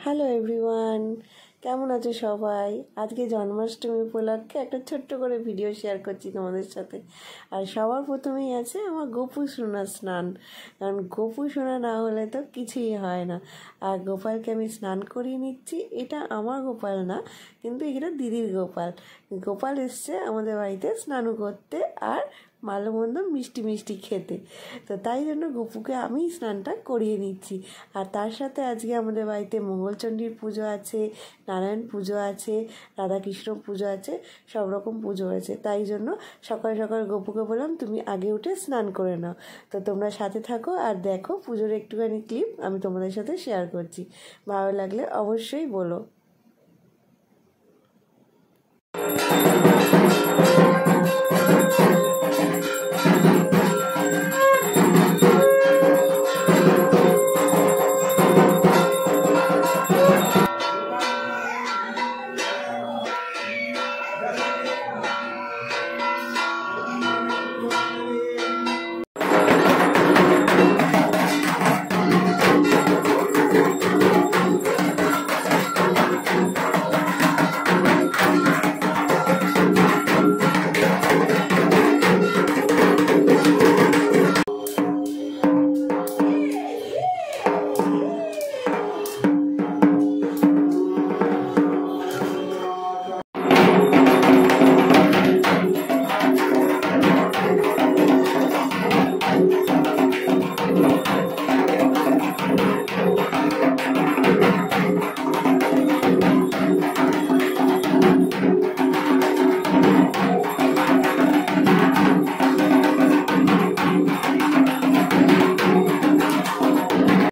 Hello everyone, কেমন আছো সবাই? আজকে জন্মাষ্টমী উপলক্ষে একটা ছোট্ট করে ভিডিও শেয়ার করছি তোমাদের সাথে। আর সবার প্রথমেই আছে আমার গোপু সোনার স্নান, কারণ গোপু সোনা না হলে তো কিছুই হয় না। আর গোপালকে আমি স্নান করিয়ে নিচ্ছি। এটা আমার গোপাল না, কিন্তু এটা দিদির গোপাল। গোপাল এসছে আমাদের বাড়িতে স্নান করতে আর ভালো মন্দ মিষ্টি মিষ্টি খেতে, তো তাই জন্য গপুকে আমি স্নানটা করিয়ে নিচ্ছি। আর তার সাথে আজকে আমাদের বাড়িতে মঙ্গলচণ্ডীর পুজো আছে, নারায়ণ পুজো আছে, রাধাকৃষ্ণ পুজো আছে, সব রকম পুজো আছে। তাই জন্য সকাল সকাল গপুকে বললাম তুমি আগে উঠে স্নান করে নাও। তো তোমরা সাথে থাকো আর দেখো পুজোর একটুখানি ক্লিপ আমি তোমাদের সাথে শেয়ার করছি। ভালো লাগলে অবশ্যই বলো।